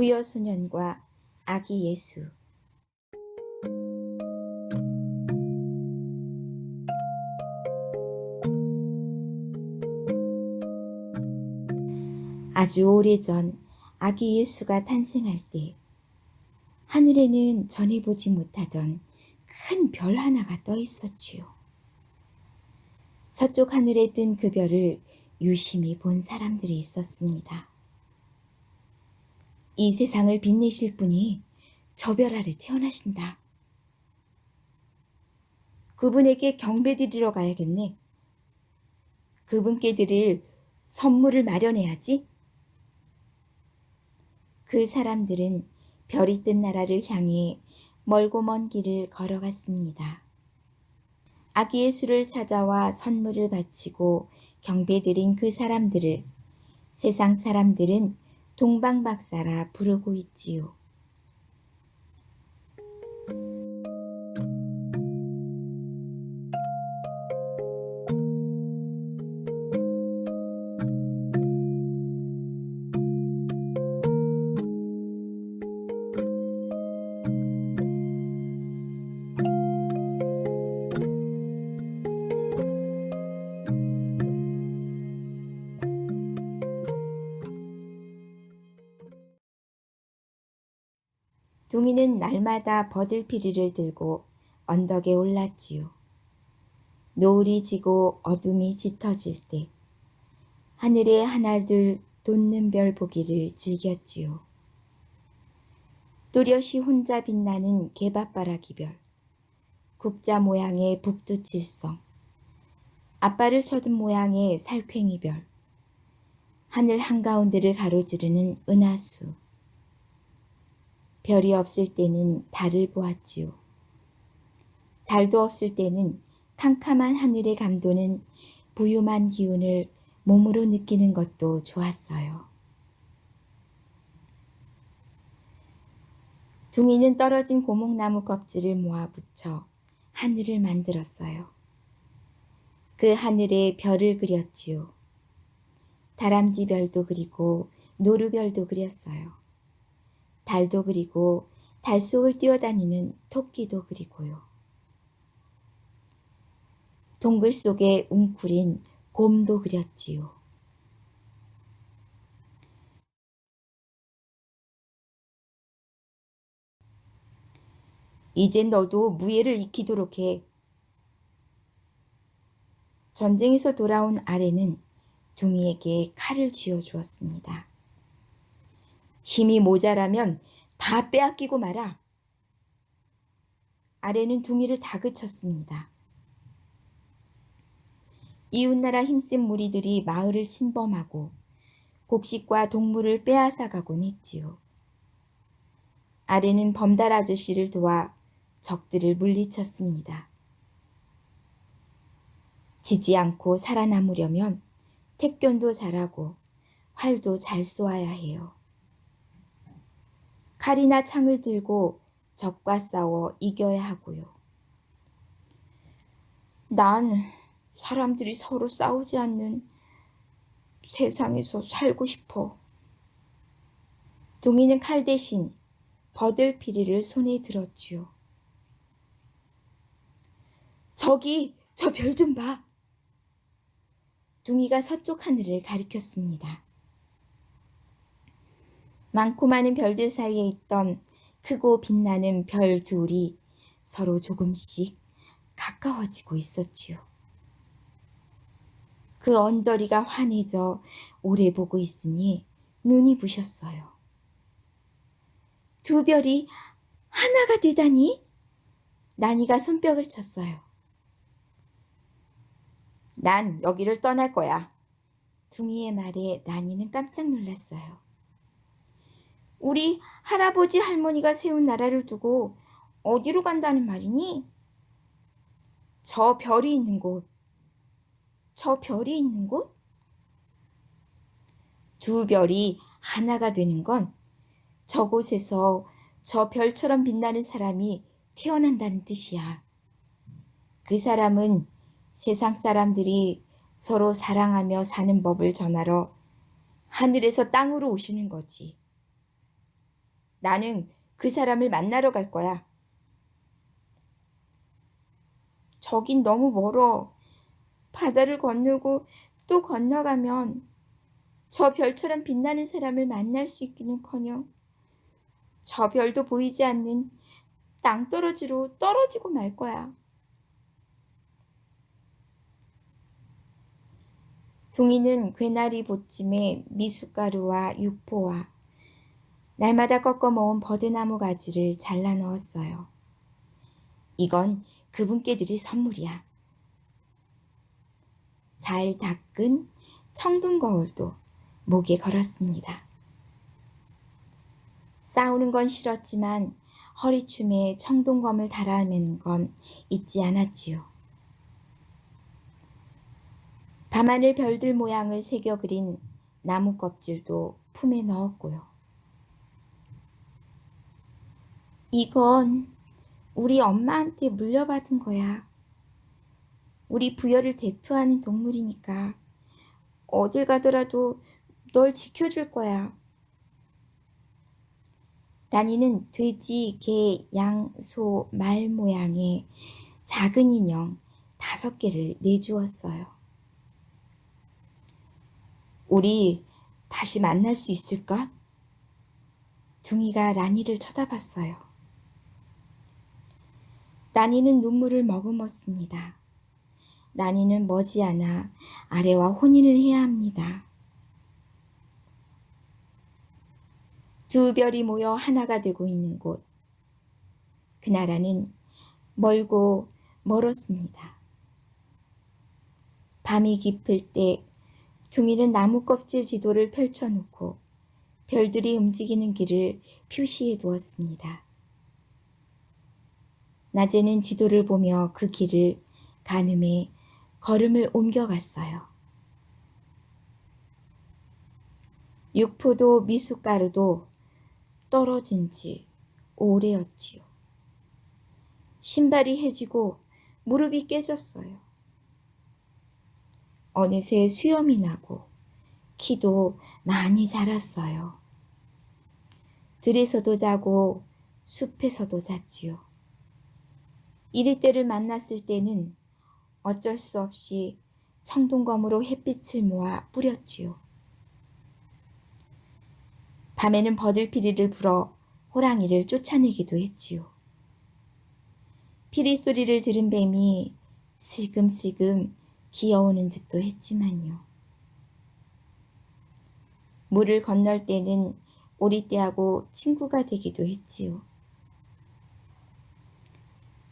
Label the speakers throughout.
Speaker 1: 부여소년과 아기 예수. 아주 오래전 아기 예수가 탄생할 때 하늘에는 전해 보지 못하던 큰 별 하나가 떠 있었지요. 서쪽 하늘에 뜬 그 별을 유심히 본 사람들이 있었습니다. 이 세상을 빛내실 분이 저 별 아래 태어나신다. 그분에게 경배드리러 가야겠네. 그분께 드릴 선물을 마련해야지. 그 사람들은 별이 뜬 나라를 향해 멀고 먼 길을 걸어갔습니다. 아기 예수를 찾아와 선물을 바치고 경배드린 그 사람들을 세상 사람들은 동방박사라 부르고 있지요. 둥이는 날마다 버들피리를 들고 언덕에 올랐지요. 노을이 지고 어둠이 짙어질 때 하늘에 하나둘 돋는 별 보기를 즐겼지요. 뚜렷이 혼자 빛나는 개밥바라기 별, 국자 모양의 북두칠성, 앞발을 쳐든 모양의 살쾡이 별, 하늘 한가운데를 가로지르는 은하수. 별이 없을 때는 달을 보았지요. 달도 없을 때는 캄캄한 하늘에 감도는 부유한 기운을 몸으로 느끼는 것도 좋았어요. 둥이는 떨어진 고목나무 껍질을 모아 붙여 하늘을 만들었어요. 그 하늘에 별을 그렸지요. 다람쥐 별도 그리고 노루별도 그렸어요. 달도 그리고 달 속을 뛰어다니는 토끼도 그리고요. 동굴 속에 웅크린 곰도 그렸지요. 이젠 너도 무예를 익히도록 해. 전쟁에서 돌아온 아래는 둥이에게 칼을 쥐어주었습니다. 힘이 모자라면 다 빼앗기고 마라. 아래는 둥이를 다그쳤습니다. 이웃나라 힘센 무리들이 마을을 침범하고 곡식과 동물을 빼앗아가곤 했지요. 아래는 범달 아저씨를 도와 적들을 물리쳤습니다. 지지 않고 살아남으려면 택견도 잘하고 활도 잘 쏘아야 해요. 칼이나 창을 들고 적과 싸워 이겨야 하고요. 난 사람들이 서로 싸우지 않는 세상에서 살고 싶어. 둥이는 칼 대신 버들피리를 손에 들었지요. 저기 저 별 좀 봐. 둥이가 서쪽 하늘을 가리켰습니다. 많고 많은 별들 사이에 있던 크고 빛나는 별 둘이 서로 조금씩 가까워지고 있었지요. 그 언저리가 환해져 오래 보고 있으니 눈이 부셨어요. 두 별이 하나가 되다니? 라니가 손뼉을 쳤어요. 난 여기를 떠날 거야. 둥이의 말에 라니는 깜짝 놀랐어요. 우리 할아버지 할머니가 세운 나라를 두고 어디로 간다는 말이니? 저 별이 있는 곳. 저 별이 있는 곳? 두 별이 하나가 되는 건 저곳에서 저 별처럼 빛나는 사람이 태어난다는 뜻이야. 그 사람은 세상 사람들이 서로 사랑하며 사는 법을 전하러 하늘에서 땅으로 오시는 거지. 나는 그 사람을 만나러 갈 거야. 저긴 너무 멀어. 바다를 건너고 또 건너가면 저 별처럼 빛나는 사람을 만날 수 있기는커녕 저 별도 보이지 않는 낭떠러지로 떨어지고 말 거야. 둥이는 괴나리 보찜에 미숫가루와 육포와 날마다 꺾어 모은 버드나무 가지를 잘라 넣었어요. 이건 그분께 드릴 선물이야. 잘 닦은 청동 거울도 목에 걸었습니다. 싸우는 건 싫었지만 허리춤에 청동검을 달아매는 건 잊지 않았지요. 밤하늘 별들 모양을 새겨 그린 나무 껍질도 품에 넣었고요. 이건 우리 엄마한테 물려받은 거야. 우리 부여를 대표하는 동물이니까 어딜 가더라도 널 지켜줄 거야. 라니는 돼지, 개, 양, 소, 말 모양의 작은 인형 5개를 내주었어요. 우리 다시 만날 수 있을까? 둥이가 라니를 쳐다봤어요. 라니는 눈물을 머금었습니다. 라니는 머지않아 아래와 혼인을 해야 합니다. 두 별이 모여 하나가 되고 있는 곳. 그 나라는 멀고 멀었습니다. 밤이 깊을 때 둥이는 나무 껍질 지도를 펼쳐놓고 별들이 움직이는 길을 표시해 두었습니다. 낮에는 지도를 보며 그 길을 가늠해 걸음을 옮겨갔어요. 육포도 미숫가루도 떨어진 지 오래였지요. 신발이 해지고 무릎이 깨졌어요. 어느새 수염이 나고 키도 많이 자랐어요. 들에서도 자고 숲에서도 잤지요. 이리 때를 만났을 때는 어쩔 수 없이 청동검으로 햇빛을 모아 뿌렸지요. 밤에는 버들피리를 불어 호랑이를 쫓아내기도 했지요. 피리 소리를 들은 뱀이 슬금슬금 기어오는 듯도 했지만요. 물을 건널 때는 오리떼하고 친구가 되기도 했지요.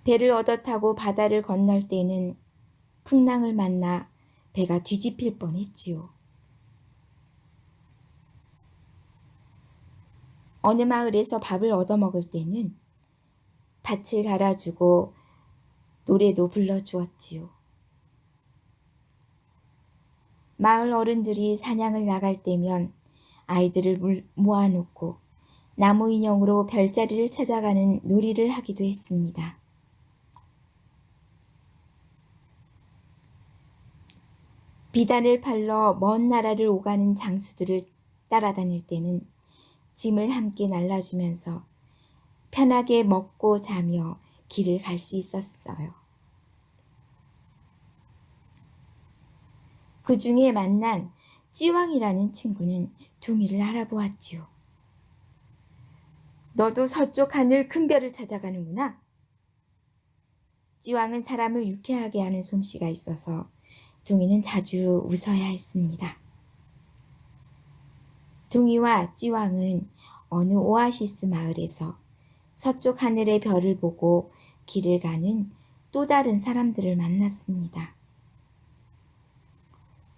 Speaker 1: 배를 얻어 타고 바다를 건널 때는 풍랑을 만나 배가 뒤집힐 뻔했지요. 어느 마을에서 밥을 얻어먹을 때는 밭을 갈아주고 노래도 불러주었지요. 마을 어른들이 사냥을 나갈 때면 아이들을 모아놓고 나무 인형으로 별자리를 찾아가는 놀이를 하기도 했습니다. 비단을 팔러 먼 나라를 오가는 장수들을 따라다닐 때는 짐을 함께 날라주면서 편하게 먹고 자며 길을 갈 수 있었어요. 그 중에 만난 찌왕이라는 친구는 둥이를 알아보았지요. 너도 서쪽 하늘 큰 별을 찾아가는구나. 찌왕은 사람을 유쾌하게 하는 솜씨가 있어서 둥이는 자주 웃어야 했습니다. 둥이와 찌왕은 어느 오아시스 마을에서 서쪽 하늘의 별을 보고 길을 가는 또 다른 사람들을 만났습니다.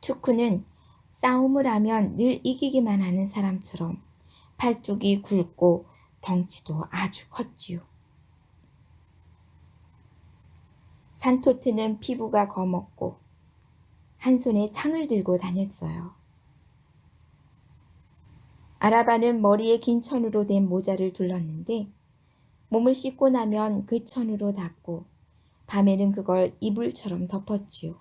Speaker 1: 투쿠는 싸움을 하면 늘 이기기만 하는 사람처럼 팔뚝이 굵고 덩치도 아주 컸지요. 산토트는 피부가 검었고 한 손에 창을 들고 다녔어요. 아라바는 머리에 긴 천으로 된 모자를 둘렀는데 몸을 씻고 나면 그 천으로 닦고 밤에는 그걸 이불처럼 덮었지요.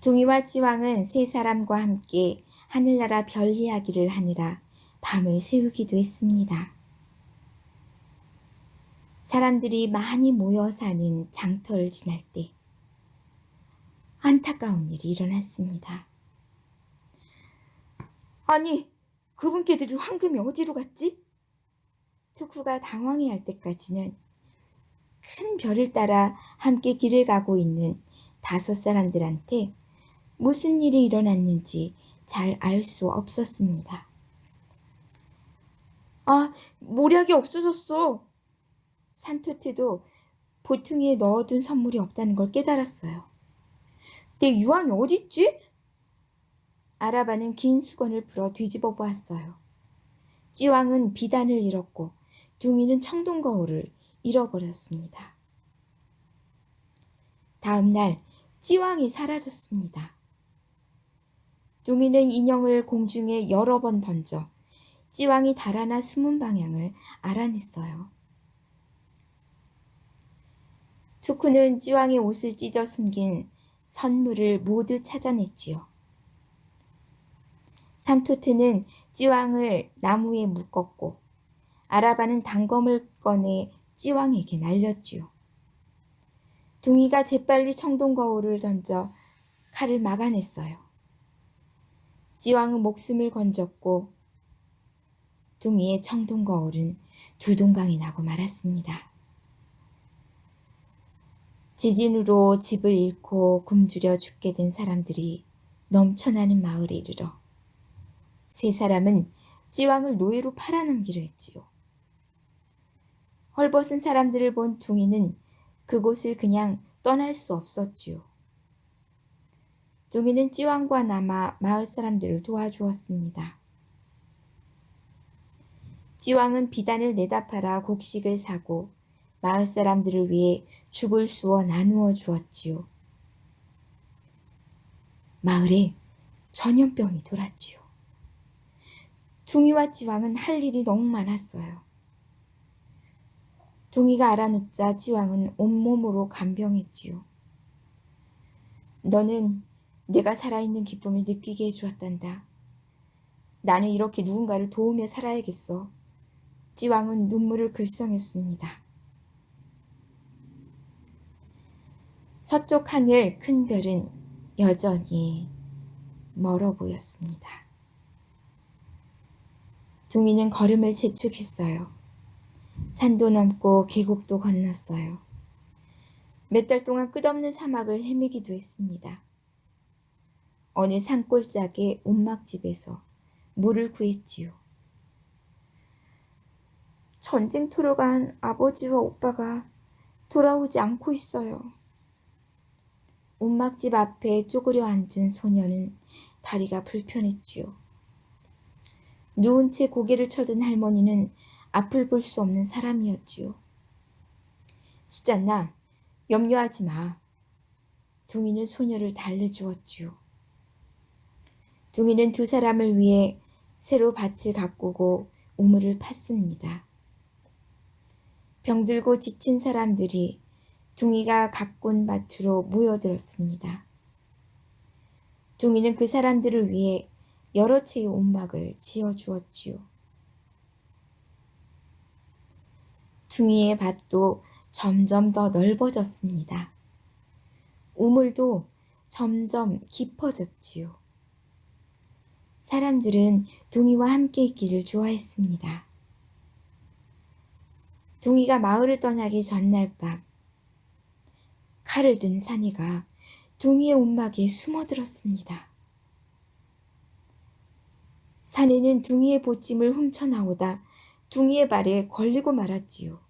Speaker 1: 둥이와 찌왕은 세 사람과 함께 하늘나라 별 이야기를 하느라 밤을 새우기도 했습니다. 사람들이 많이 모여 사는 장터를 지날 때 안타까운 일이 일어났습니다. 아니, 그분께들이 황금이 어디로 갔지? 투쿠가 당황해할 때까지는 큰 별을 따라 함께 길을 가고 있는 5 사람들한테 무슨 일이 일어났는지 잘 알 수 없었습니다. 아, 모략이 없어졌어. 산토트도 보퉁이에 넣어둔 선물이 없다는 걸 깨달았어요. 내 유황이 어딨지? 아라바는 긴 수건을 풀어 뒤집어 보았어요. 찌왕은 비단을 잃었고 둥이는 청동거울을 잃어버렸습니다. 다음 날 찌왕이 사라졌습니다. 둥이는 인형을 공중에 여러 번 던져 찌왕이 달아나 숨은 방향을 알아냈어요. 투쿠는 찌왕의 옷을 찢어 숨긴 선물을 모두 찾아냈지요. 산토트는 찌왕을 나무에 묶었고 아라바는 단검을 꺼내 찌왕에게 날렸지요. 둥이가 재빨리 청동거울을 던져 칼을 막아냈어요. 찌왕은 목숨을 건졌고 둥이의 청동거울은 두동강이 나고 말았습니다. 지진으로 집을 잃고 굶주려 죽게 된 사람들이 넘쳐나는 마을에 이르러 3 사람은 찌왕을 노예로 팔아넘기려 했지요. 헐벗은 사람들을 본 둥이는 그곳을 그냥 떠날 수 없었지요. 둥이는 찌왕과 남아 마을 사람들을 도와주었습니다. 찌왕은 비단을 내다 팔아 곡식을 사고 마을 사람들을 위해 죽을 쑤어 나누어 주었지요. 마을에 전염병이 돌았지요. 둥이와 찌왕은 할 일이 너무 많았어요. 둥이가 알아눕자 찌왕은 온몸으로 간병했지요. 너는 내가 살아있는 기쁨을 느끼게 해주었단다. 나는 이렇게 누군가를 도우며 살아야겠어. 찌왕은 눈물을 글썽였습니다. 서쪽 하늘 큰 별은 여전히 멀어 보였습니다. 둥이는 걸음을 재촉했어요. 산도 넘고 계곡도 건넜어요. 몇 달 동안 끝없는 사막을 헤매기도 했습니다. 어느 산골짜기 움막집에서 물을 구했지요. 전쟁터로 간 아버지와 오빠가 돌아오지 않고 있어요. 움막집 앞에 쪼그려 앉은 소녀는 다리가 불편했지요. 누운 채 고개를 쳐든 할머니는 앞을 볼 수 없는 사람이었지요. 수잔나, 염려하지 마. 둥이는 소녀를 달래주었지요. 둥이는 2 사람을 위해 새로 밭을 가꾸고 우물을 팠습니다. 병들고 지친 사람들이 둥이가 가꾼 밭으로 모여들었습니다. 둥이는 그 사람들을 위해 여러 채의 움막을 지어주었지요. 둥이의 밭도 점점 더 넓어졌습니다. 우물도 점점 깊어졌지요. 사람들은 둥이와 함께 있기를 좋아했습니다. 둥이가 마을을 떠나기 전날 밤, 칼을 든 사내가 둥이의 움막에 숨어들었습니다. 사내는 둥이의 보찜을 훔쳐나오다 둥이의 발에 걸리고 말았지요.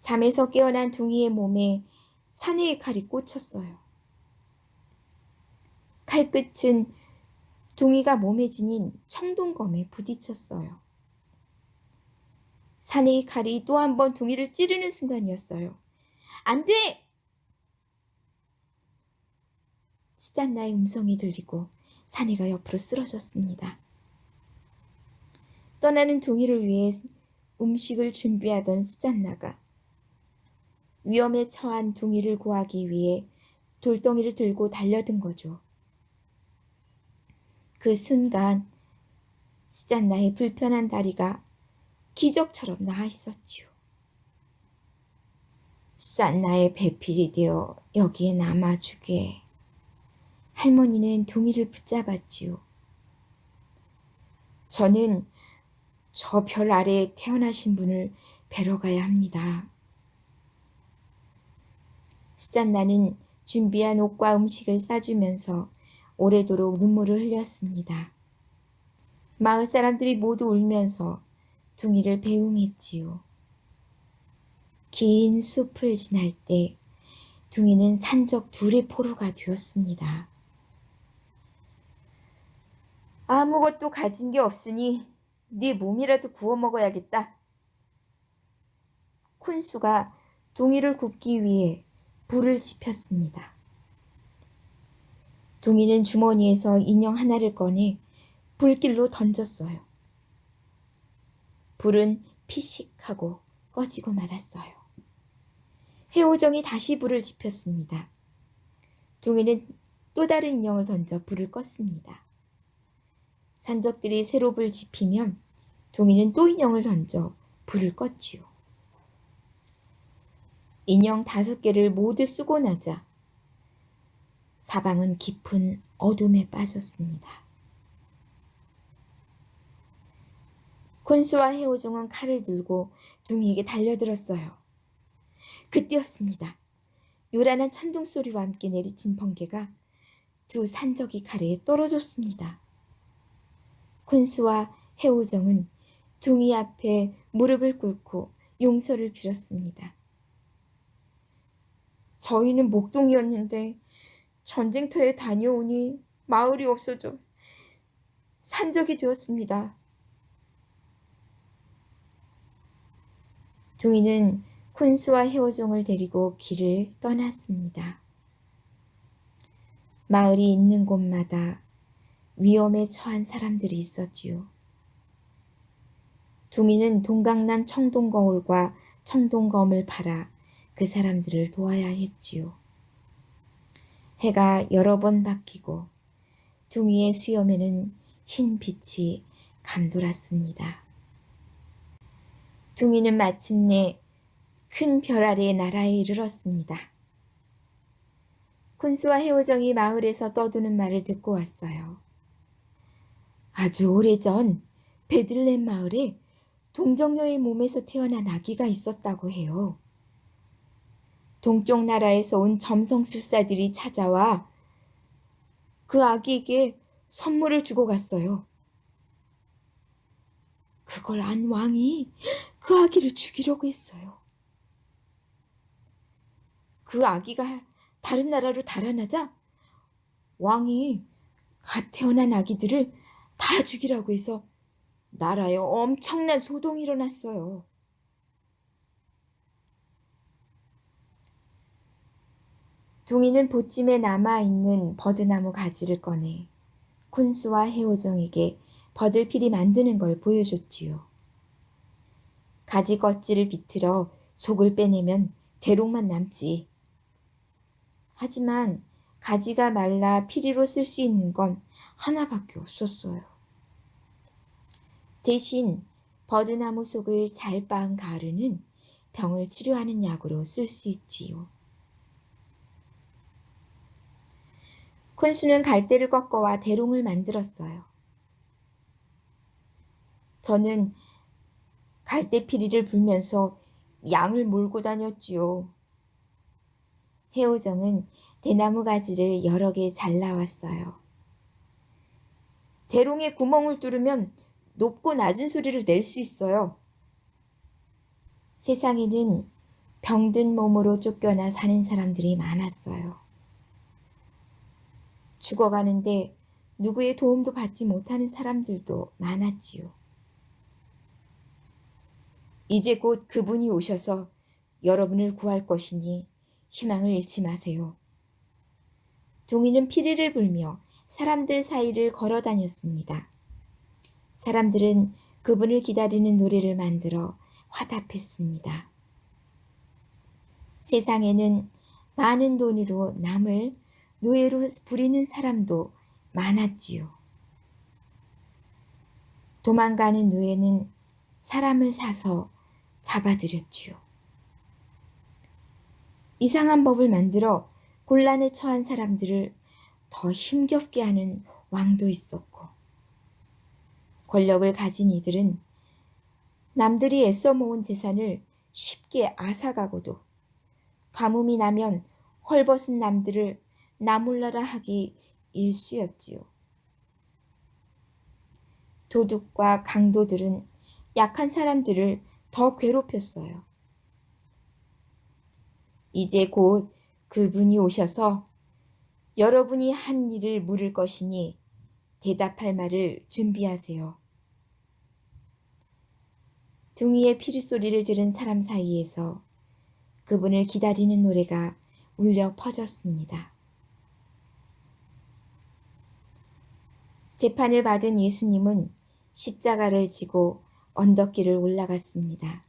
Speaker 1: 잠에서 깨어난 둥이의 몸에 사내의 칼이 꽂혔어요. 칼끝은 둥이가 몸에 지닌 청동검에 부딪혔어요. 사내의 칼이 또 한 번 둥이를 찌르는 순간이었어요. 안 돼! 수잔나의 음성이 들리고 사내가 옆으로 쓰러졌습니다. 떠나는 둥이를 위해 음식을 준비하던 수잔나가 위험에 처한 둥이를 구하기 위해 돌덩이를 들고 달려든 거죠. 그 순간 스잔나의 불편한 다리가 기적처럼 나아 있었지요. 스잔나의 배필이 되어 여기에 남아주게. 할머니는 둥이를 붙잡았지요. 저는 저 별 아래에 태어나신 분을 뵈러 가야 합니다. 스잔나는 준비한 옷과 음식을 싸주면서 오래도록 눈물을 흘렸습니다. 마을 사람들이 모두 울면서 둥이를 배웅했지요. 긴 숲을 지날 때 둥이는 산적 둘의 포로가 되었습니다. 아무것도 가진 게 없으니 네 몸이라도 구워 먹어야겠다. 쿤수가 둥이를 굽기 위해 불을 지폈습니다. 둥이는 주머니에서 인형 하나를 꺼내 불길로 던졌어요. 불은 피식하고 꺼지고 말았어요. 해오정이 다시 불을 지폈습니다. 둥이는 또 다른 인형을 던져 불을 껐습니다. 산적들이 새로 불 지피면 둥이는 또 인형을 던져 불을 껐지요. 인형 5개를 모두 쓰고 나자 사방은 깊은 어둠에 빠졌습니다. 콘수와 해오종은 칼을 들고 둥이에게 달려들었어요. 그때였습니다. 요란한 천둥 소리와 함께 내리친 번개가 두 산적이 칼에 떨어졌습니다. 콘수와 해오정은 둥이 앞에 무릎을 꿇고 용서를 빌었습니다. 저희는 목동이었는데 전쟁터에 다녀오니 마을이 없어져 산적이 되었습니다. 둥이는 쿤수와 해오종을 데리고 길을 떠났습니다. 마을이 있는 곳마다 위험에 처한 사람들이 있었지요. 둥이는 동강난 청동거울과 청동검을 팔아 그 사람들을 도와야 했지요. 해가 여러 번 바뀌고 둥이의 수염에는 흰 빛이 감돌았습니다. 둥이는 마침내 큰 별 아래의 나라에 이르렀습니다. 쿤수와 해오정이 마을에서 떠드는 말을 듣고 왔어요. 아주 오래전 베들렘 마을에 동정녀의 몸에서 태어난 아기가 있었다고 해요. 동쪽 나라에서 온 점성술사들이 찾아와 그 아기에게 선물을 주고 갔어요. 그걸 안 왕이 그 아기를 죽이려고 했어요. 그 아기가 다른 나라로 달아나자 왕이 갓 태어난 아기들을 다 죽이라고 해서 나라에 엄청난 소동이 일어났어요. 둥이는 보찜에 남아있는 버드나무 가지를 꺼내 쿤수와 해오정에게 버들피리 만드는 걸 보여줬지요. 가지 껍질을 비틀어 속을 빼내면 대롱만 남지. 하지만 가지가 말라 피리로 쓸 수 있는 건 하나밖에 없었어요. 대신 버드나무 속을 잘 빻은 가루는 병을 치료하는 약으로 쓸 수 있지요. 쿤수는 갈대를 꺾어와 대롱을 만들었어요. 저는 갈대 피리를 불면서 양을 몰고 다녔지요. 해오정은 대나무 가지를 여러 개 잘라왔어요. 대롱에 구멍을 뚫으면 높고 낮은 소리를 낼 수 있어요. 세상에는 병든 몸으로 쫓겨나 사는 사람들이 많았어요. 죽어가는데 누구의 도움도 받지 못하는 사람들도 많았지요. 이제 곧 그분이 오셔서 여러분을 구할 것이니 희망을 잃지 마세요. 둥이는 피리를 불며 사람들 사이를 걸어 다녔습니다. 사람들은 그분을 기다리는 노래를 만들어 화답했습니다. 세상에는 많은 돈으로 남을 노예로 부리는 사람도 많았지요. 도망가는 노예는 사람을 사서 잡아들였지요. 이상한 법을 만들어 곤란에 처한 사람들을 더 힘겹게 하는 왕도 있었고, 권력을 가진 이들은 남들이 애써 모은 재산을 쉽게 앗아가고도 가뭄이 나면 헐벗은 남들을 나몰라라 하기 일쑤였지요. 도둑과 강도들은 약한 사람들을 더 괴롭혔어요. 이제 곧 그분이 오셔서 여러분이 한 일을 물을 것이니 대답할 말을 준비하세요. 둥이의 피리소리를 들은 사람 사이에서 그분을 기다리는 노래가 울려 퍼졌습니다. 재판을 받은 예수님은 십자가를 지고 언덕길을 올라갔습니다.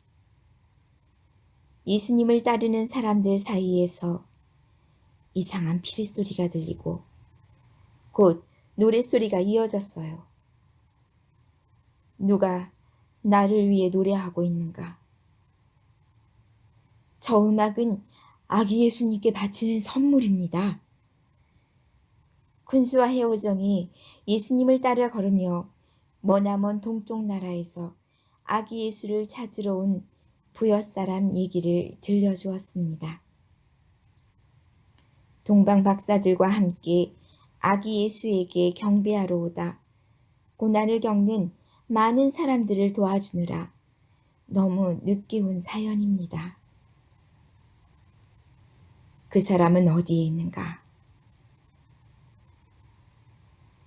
Speaker 1: 예수님을 따르는 사람들 사이에서 이상한 피리소리가 들리고 곧 노랫소리가 이어졌어요. 누가 나를 위해 노래하고 있는가? 저 음악은 아기 예수님께 바치는 선물입니다. 군수와 해오정이 예수님을 따라 걸으며 머나먼 동쪽 나라에서 아기 예수를 찾으러 온 부엿 사람 얘기를 들려주었습니다. 동방 박사들과 함께 아기 예수에게 경배하러 오다 고난을 겪는 많은 사람들을 도와주느라 너무 늦게 온 사연입니다. 그 사람은 어디에 있는가?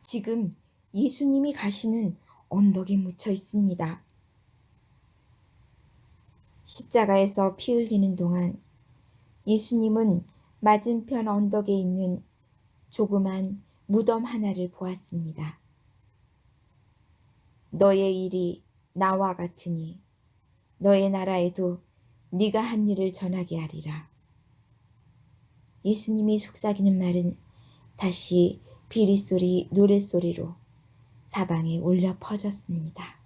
Speaker 1: 지금 예수님이 가시는 언덕에 묻혀 있습니다. 십자가에서 피 흘리는 동안 예수님은 맞은편 언덕에 있는 조그만 무덤 하나를 보았습니다. 너의 일이 나와 같으니 너의 나라에도 네가 한 일을 전하게 하리라. 예수님이 속삭이는 말은 다시 비리소리, 노랫소리로 사방에 울려 퍼졌습니다.